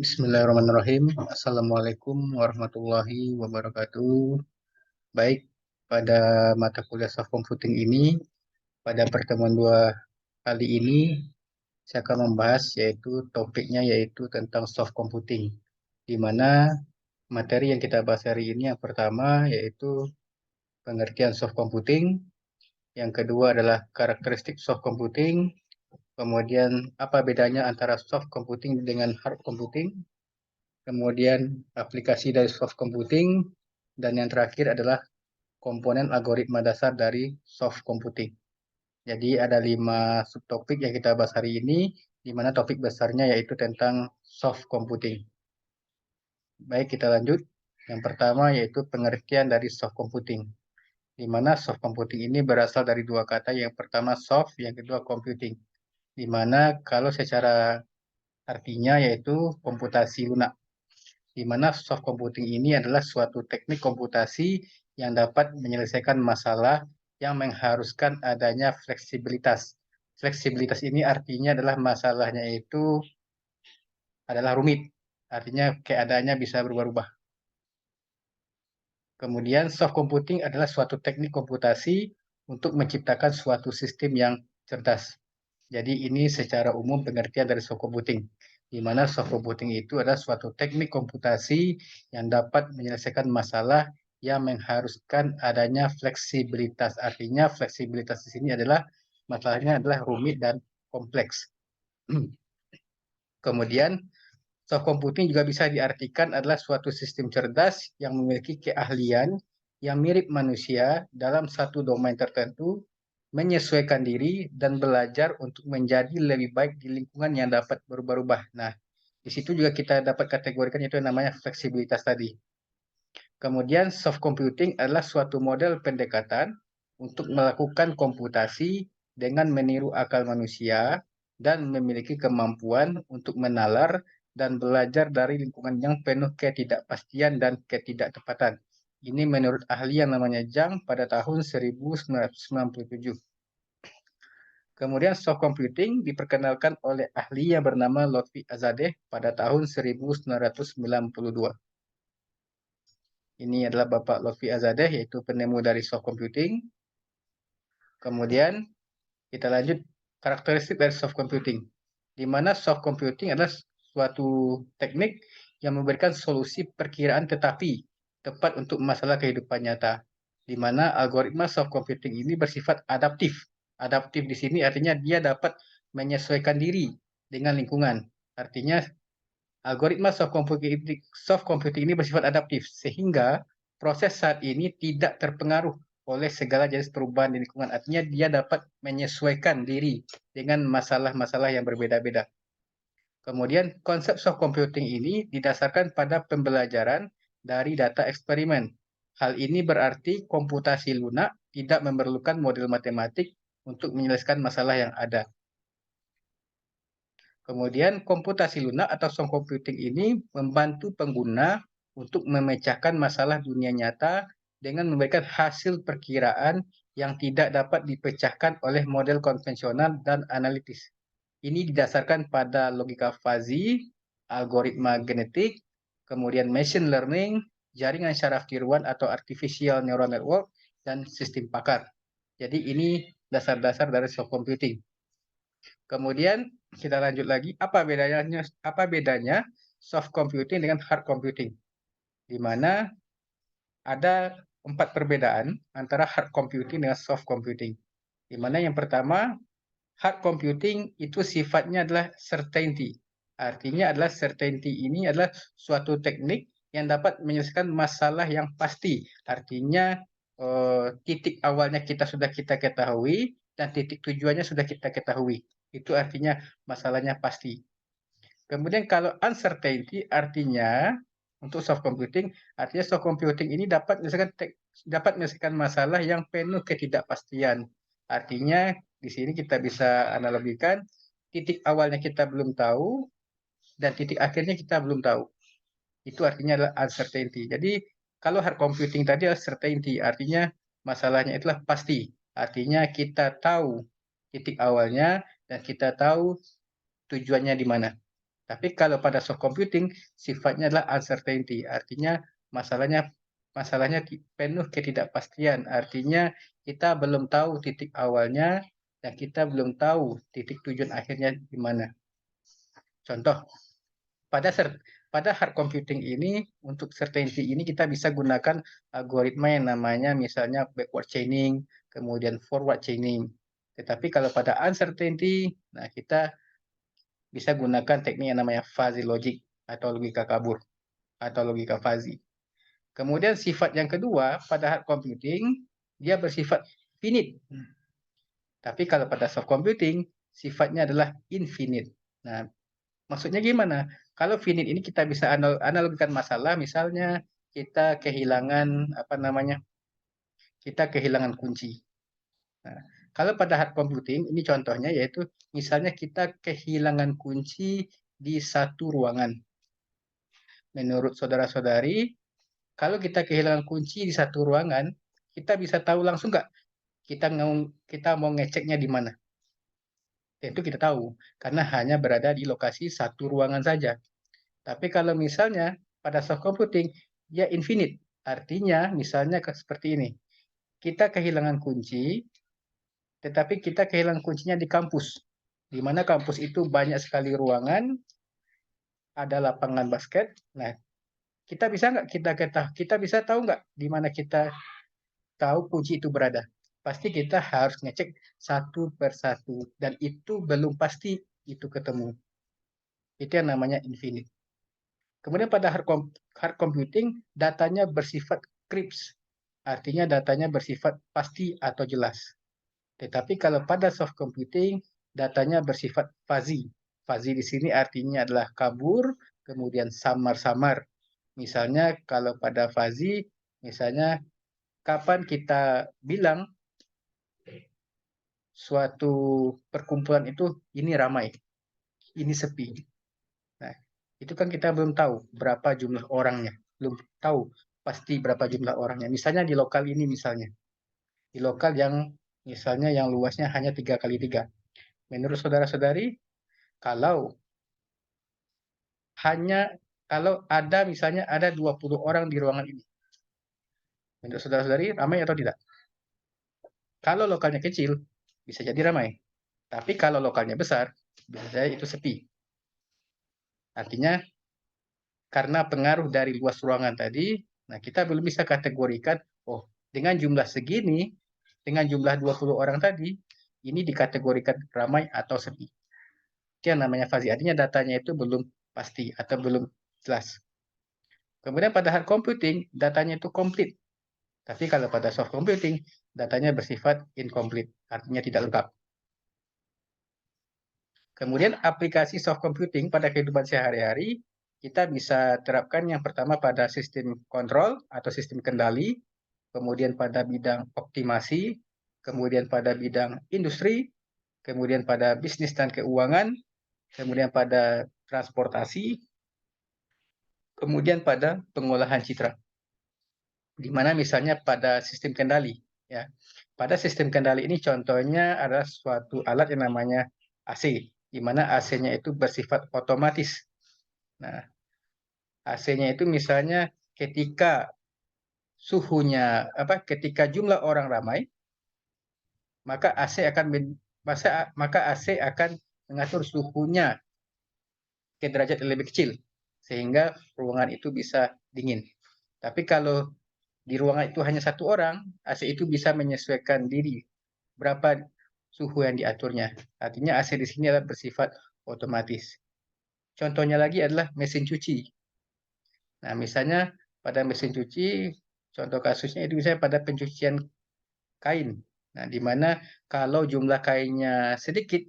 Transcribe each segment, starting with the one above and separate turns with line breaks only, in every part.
Bismillahirrahmanirrahim. Assalamualaikum warahmatullahi wabarakatuh. Baik, pada mata kuliah soft computing ini, pada pertemuan dua kali ini, saya akan membahas yaitu topiknya yaitu tentang soft computing. Di mana materi yang kita bahas hari ini yang pertama yaitu pengertian soft computing, yang kedua adalah karakteristik soft computing, kemudian apa bedanya antara soft computing dengan hard computing, kemudian aplikasi dari soft computing, dan yang terakhir adalah komponen algoritma dasar dari soft computing. Jadi ada 5 subtopik yang kita bahas hari ini, di mana topik besarnya yaitu tentang soft computing. Baik, kita lanjut. Yang pertama yaitu pengertian dari soft computing, di mana soft computing ini berasal dari dua kata, yang pertama soft, yang kedua computing. Di mana kalau secara artinya yaitu komputasi lunak, di mana soft computing ini adalah suatu teknik komputasi yang dapat menyelesaikan masalah yang mengharuskan adanya fleksibilitas. Fleksibilitas ini artinya adalah masalahnya itu adalah rumit, artinya keadaannya bisa berubah-ubah. Kemudian soft computing adalah suatu teknik komputasi untuk menciptakan suatu sistem yang cerdas. Jadi ini secara umum pengertian dari soft computing, di mana soft computing itu adalah suatu teknik komputasi yang dapat menyelesaikan masalah yang mengharuskan adanya fleksibilitas. Artinya fleksibilitas di sini adalah masalahnya adalah rumit dan kompleks. Kemudian soft computing juga bisa diartikan adalah suatu sistem cerdas yang memiliki keahlian yang mirip manusia dalam satu domain tertentu, menyesuaikan diri dan belajar untuk menjadi lebih baik di lingkungan yang dapat berubah-ubah. Nah, di situ juga kita dapat kategorikan itu yang namanya fleksibilitas tadi. Kemudian soft computing adalah suatu model pendekatan untuk melakukan komputasi dengan meniru akal manusia dan memiliki kemampuan untuk menalar dan belajar dari lingkungan yang penuh ketidakpastian dan ketidaktepatan. Ini menurut ahli yang namanya Zhang pada tahun 1997. Kemudian soft computing diperkenalkan oleh ahli yang bernama Lotfi Azadeh pada tahun 1992. Ini adalah Bapak Lotfi Azadeh, yaitu penemu dari soft computing. Kemudian kita lanjut karakteristik dari soft computing, di mana soft computing adalah suatu teknik yang memberikan solusi perkiraan tetapi tepat untuk masalah kehidupan nyata, di mana algoritma soft computing ini bersifat adaptif. Adaptif di sini artinya dia dapat menyesuaikan diri dengan lingkungan. Artinya algoritma soft computing ini bersifat adaptif, sehingga proses saat ini tidak terpengaruh oleh segala jenis perubahan di lingkungan. Artinya dia dapat menyesuaikan diri dengan masalah-masalah yang berbeda-beda. Kemudian konsep soft computing ini didasarkan pada pembelajaran dari data eksperimen. Hal ini berarti komputasi lunak tidak memerlukan model matematik untuk menyelesaikan masalah yang ada. Kemudian komputasi lunak atau soft computing ini membantu pengguna untuk memecahkan masalah dunia nyata dengan memberikan hasil perkiraan yang tidak dapat dipecahkan oleh model konvensional dan analitis. Ini didasarkan pada logika fuzzy, algoritma genetik, kemudian machine learning, jaringan syaraf tiruan atau artificial neural network, dan sistem pakar. Jadi ini dasar-dasar dari soft computing. Kemudian kita lanjut lagi, apa bedanya soft computing dengan hard computing? Di mana ada 4 perbedaan antara hard computing dengan soft computing. Di mana yang pertama, hard computing itu sifatnya adalah certainty. Artinya adalah certainty ini adalah suatu teknik yang dapat menyelesaikan masalah yang pasti. Artinya titik awalnya kita ketahui dan titik tujuannya sudah kita ketahui. Itu artinya masalahnya pasti. Kemudian kalau uncertainty artinya untuk soft computing, artinya soft computing ini dapat menyelesaikan masalah yang penuh ketidakpastian. Artinya di sini kita bisa analogikan titik awalnya kita belum tahu dan titik akhirnya kita belum tahu. Itu artinya adalah uncertainty. Jadi kalau hard computing tadi adalah certainty, artinya masalahnya itulah pasti. Artinya kita tahu titik awalnya dan kita tahu tujuannya di mana. Tapi kalau pada soft computing sifatnya adalah uncertainty, artinya masalahnya penuh ketidakpastian. Artinya kita belum tahu titik awalnya dan kita belum tahu titik tujuan akhirnya di mana. Contoh, pada pada hard computing ini, untuk certainty ini kita bisa gunakan algoritma yang namanya misalnya backward chaining, kemudian forward chaining. Tetapi kalau pada uncertainty, nah kita bisa gunakan teknik yang namanya fuzzy logic atau logika kabur atau logika fuzzy. Kemudian sifat yang kedua pada hard computing, dia bersifat finite. Tapi kalau pada soft computing, sifatnya adalah infinite. Nah, maksudnya gimana? Kalau finite ini kita bisa analogikan masalah, misalnya kita kehilangan apa namanya? Kita kehilangan kunci. Nah, kalau pada hard computing ini contohnya yaitu misalnya kita kehilangan kunci di satu ruangan. Menurut saudara-saudari, kalau kita kehilangan kunci di satu ruangan, kita bisa tahu langsung nggak kita mau ngeceknya di mana? Tentu kita tahu, karena hanya berada di lokasi satu ruangan saja. Tapi kalau misalnya pada soft computing, dia infinite. Artinya misalnya seperti ini. Kita kehilangan kunci, tetapi kita kehilangan kuncinya di kampus. Di mana kampus itu banyak sekali ruangan, ada lapangan basket. Nah, kita bisa nggak kita bisa tahu nggak di mana kita tahu kunci itu berada? Pasti kita harus ngecek satu per satu dan itu belum pasti itu ketemu. Itu yang namanya infinite. Kemudian pada hard computing, datanya bersifat crisp, artinya datanya bersifat pasti atau jelas. Tetapi kalau pada soft computing, datanya bersifat fuzzy. Fuzzy di sini artinya adalah kabur, kemudian samar-samar. Misalnya kalau pada fuzzy, misalnya kapan kita bilang suatu perkumpulan itu ini ramai, ini sepi. Nah, itu kan kita belum tahu berapa jumlah orangnya, belum tahu pasti berapa jumlah orangnya. Misalnya di lokal ini misalnya, di lokal yang misalnya yang luasnya hanya 3 kali 3. Menurut saudara-saudari, kalau hanya kalau ada misalnya ada 20 orang di ruangan ini, menurut saudara-saudari ramai atau tidak? Kalau lokalnya kecil, bisa jadi ramai. Tapi kalau lokalnya besar, bisa jadi itu sepi. Artinya karena pengaruh dari luas ruangan tadi, nah kita belum bisa kategorikan, oh dengan jumlah segini, dengan jumlah 20 orang tadi, ini dikategorikan ramai atau sepi. Itu yang namanya fuzzy, artinya datanya itu belum pasti atau belum jelas. Kemudian pada hard computing, datanya itu komplit. Tapi kalau pada soft computing, datanya bersifat incomplete, artinya tidak lengkap. Kemudian aplikasi soft computing pada kehidupan sehari-hari, kita bisa terapkan yang pertama pada sistem kontrol atau sistem kendali, kemudian pada bidang optimasi, kemudian pada bidang industri, kemudian pada bisnis dan keuangan, kemudian pada transportasi, kemudian pada pengolahan citra. Di mana misalnya pada sistem kendali, ya. Pada sistem kendali ini contohnya adalah suatu alat yang namanya AC, di mana AC-nya itu bersifat otomatis. Nah, AC-nya itu misalnya ketika ketika jumlah orang ramai, maka AC akan mengatur suhunya ke derajat yang lebih kecil sehingga ruangan itu bisa dingin. Tapi kalau di ruangan itu hanya satu orang, AC itu bisa menyesuaikan diri berapa suhu yang diaturnya. Artinya AC di sini adalah bersifat otomatis. Contohnya lagi adalah mesin cuci. Nah, misalnya pada mesin cuci, contoh kasusnya itu misalnya pada pencucian kain. Nah, di mana kalau jumlah kainnya sedikit,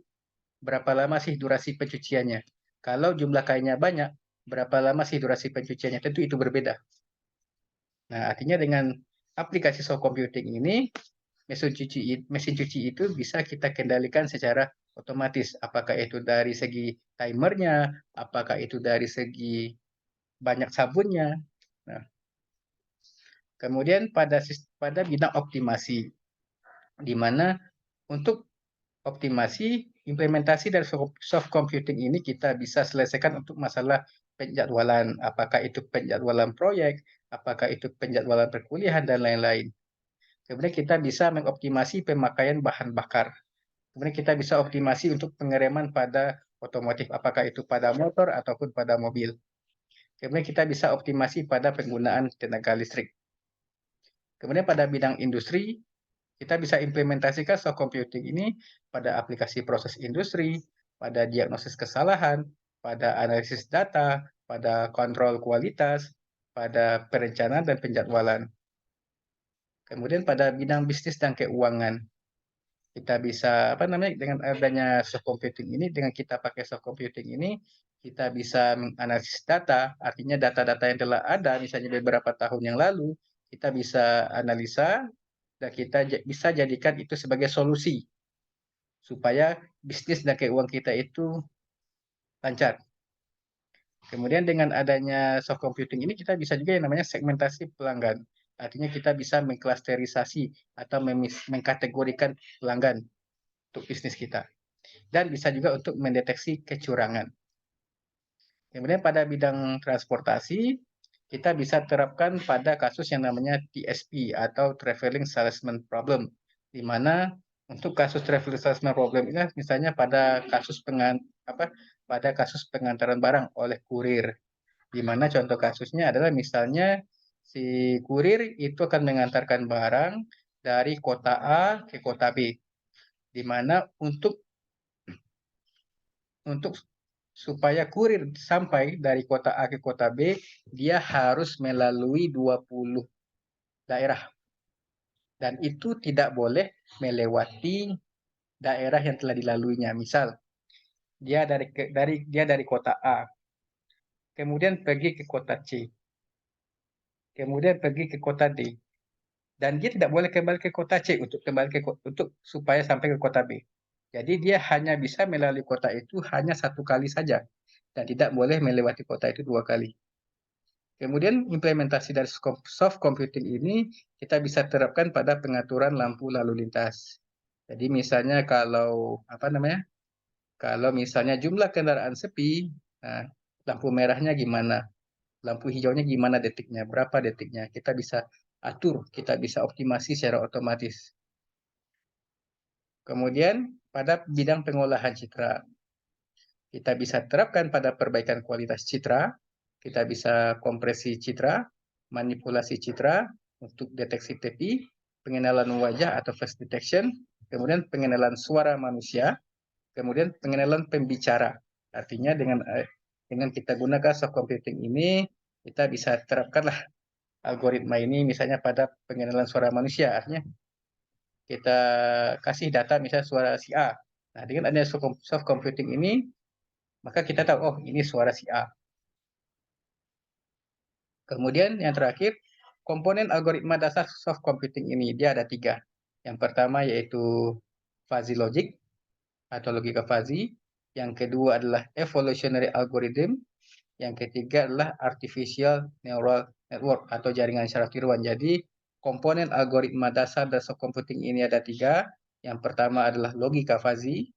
berapa lama sih durasi pencuciannya? Kalau jumlah kainnya banyak, berapa lama sih durasi pencuciannya? Tentu itu berbeda. Nah, artinya dengan aplikasi soft computing ini, mesin cuci itu bisa kita kendalikan secara otomatis. Apakah itu dari segi timernya, apakah itu dari segi banyak sabunnya. Nah, kemudian pada bidang optimasi, di mana untuk optimasi implementasi dari soft computing ini kita bisa selesaikan untuk masalah penjadwalan, apakah itu penjadwalan proyek, apakah itu penjadwalan perkuliahan, dan lain-lain. Kemudian kita bisa mengoptimasi pemakaian bahan bakar. Kemudian kita bisa optimasi untuk pengereman pada otomotif, apakah itu pada motor ataupun pada mobil. Kemudian kita bisa optimasi pada penggunaan tenaga listrik. Kemudian pada bidang industri, kita bisa implementasikan soft computing ini pada aplikasi proses industri, pada diagnosis kesalahan, pada analisis data, pada kontrol kualitas, pada perencanaan dan penjadwalan. Kemudian pada bidang bisnis dan keuangan, kita bisa dengan adanya soft computing ini, dengan kita pakai soft computing ini, kita bisa menganalisis data, artinya data-data yang telah ada, misalnya beberapa tahun yang lalu, kita bisa analisa dan kita bisa jadikan itu sebagai solusi supaya bisnis dan keuangan kita itu lancar. Kemudian dengan adanya soft computing ini kita bisa juga yang namanya segmentasi pelanggan. Artinya kita bisa mengklasterisasi atau mengkategorikan pelanggan untuk bisnis kita. Dan bisa juga untuk mendeteksi kecurangan. Kemudian pada bidang transportasi, kita bisa terapkan pada kasus yang namanya TSP atau Traveling Salesman Problem, di mana untuk kasus Traveling Salesman Problem ini misalnya pada kasus pengantaran barang oleh kurir, di mana contoh kasusnya adalah misalnya si kurir itu akan mengantarkan barang dari kota A ke kota B, di mana untuk supaya kurir sampai dari kota A ke kota B, dia harus melalui 20 daerah. Dan itu tidak boleh melewati daerah yang telah dilaluinya. Misal, dia dari kota A, kemudian pergi ke kota C, kemudian pergi ke kota D, dan dia tidak boleh kembali ke kota C untuk supaya sampai ke kota B. Jadi dia hanya bisa melalui kota itu hanya satu kali saja dan tidak boleh melewati kota itu dua kali. Kemudian implementasi dari soft computing ini kita bisa terapkan pada pengaturan lampu lalu lintas. Jadi misalnya kalau misalnya jumlah kendaraan sepi, nah, lampu merahnya gimana, lampu hijaunya gimana detiknya, berapa detiknya, kita bisa atur, kita bisa optimasi secara otomatis. Kemudian pada bidang pengolahan citra, kita bisa terapkan pada perbaikan kualitas citra, kita bisa kompresi citra, manipulasi citra untuk deteksi tepi, pengenalan wajah atau face detection, kemudian pengenalan suara manusia, kemudian pengenalan pembicara. Artinya dengan kita gunakan soft computing ini, kita bisa terapkanlah algoritma ini misalnya pada pengenalan suara manusia. Artinya kita kasih data misalnya suara si A. Nah, dengan adanya soft computing ini, maka kita tahu, oh ini suara si A. Kemudian yang terakhir, komponen algoritma dasar soft computing ini, dia ada 3. Yang pertama yaitu fuzzy logic atau logika fuzzy. Yang kedua adalah evolutionary algorithm. Yang ketiga adalah artificial neural network atau jaringan syaraf tiruan. Jadi komponen algoritma dasar dari soft computing ini ada 3. Yang pertama adalah logika fuzzy.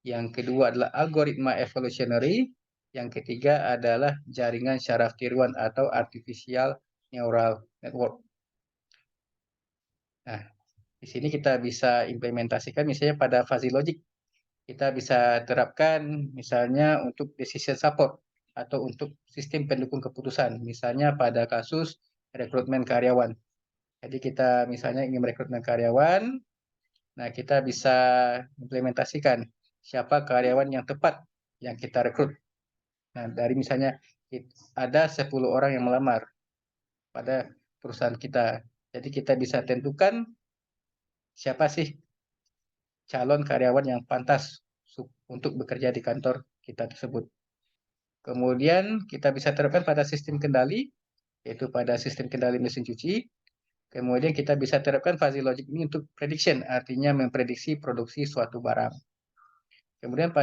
Yang kedua adalah algoritma evolutionary. Yang ketiga adalah jaringan syaraf tiruan atau artificial neural network. Nah, di sini kita bisa implementasikan misalnya pada fuzzy logic. Kita bisa terapkan misalnya untuk decision support atau untuk sistem pendukung keputusan. Misalnya pada kasus rekrutmen karyawan. Jadi kita misalnya ingin merekrutmen karyawan, nah kita bisa implementasikan siapa karyawan yang tepat yang kita rekrut. Nah, dari misalnya ada 10 orang yang melamar pada perusahaan kita. Jadi kita bisa tentukan siapa sih calon karyawan yang pantas untuk bekerja di kantor kita tersebut. Kemudian kita bisa terapkan pada sistem kendali, yaitu pada sistem kendali mesin cuci. Kemudian kita bisa terapkan fuzzy logic ini untuk prediction, artinya memprediksi produksi suatu barang. Kemudian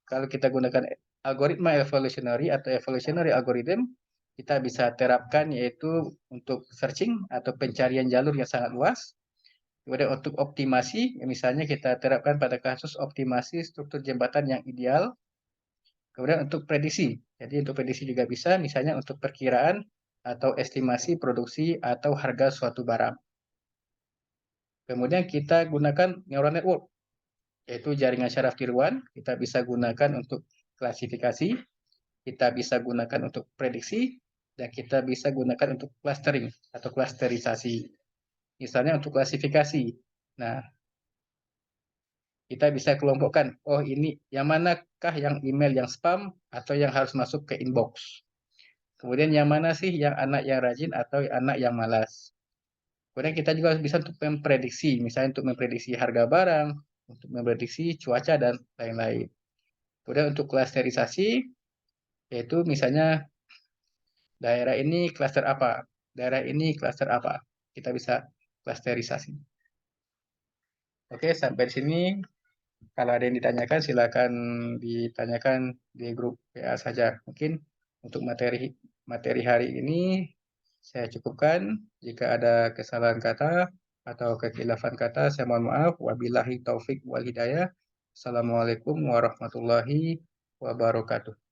kalau kita gunakan algoritma evolutionary atau evolutionary algorithm, kita bisa terapkan yaitu untuk searching atau pencarian jalur yang sangat luas. Kemudian untuk optimasi, misalnya kita terapkan pada kasus optimasi struktur jembatan yang ideal. Kemudian untuk prediksi, jadi untuk prediksi juga bisa, misalnya untuk perkiraan atau estimasi produksi atau harga suatu barang. Kemudian kita gunakan neural network, yaitu jaringan syaraf tiruan. Kita bisa gunakan untuk klasifikasi, kita bisa gunakan untuk prediksi, dan kita bisa gunakan untuk clustering atau klasterisasi. Misalnya untuk klasifikasi. Nah, kita bisa kelompokkan, oh ini yang manakah yang email yang spam atau yang harus masuk ke inbox. Kemudian yang mana sih yang anak yang rajin atau anak yang malas. Kemudian kita juga bisa untuk memprediksi, misalnya untuk memprediksi harga barang, untuk memprediksi cuaca, dan lain-lain. Kemudian untuk klasterisasi, yaitu misalnya daerah ini klaster apa, daerah ini klaster apa. Kita bisa klasterisasi. Oke, sampai di sini. Kalau ada yang ditanyakan, silakan ditanyakan di grup WA saja. Mungkin untuk materi materi hari ini saya cukupkan. Jika ada kesalahan kata atau kekhilafan kata, saya mohon maaf. Wabillahi taufik wal hidayah. Assalamualaikum warahmatullahi wabarakatuh.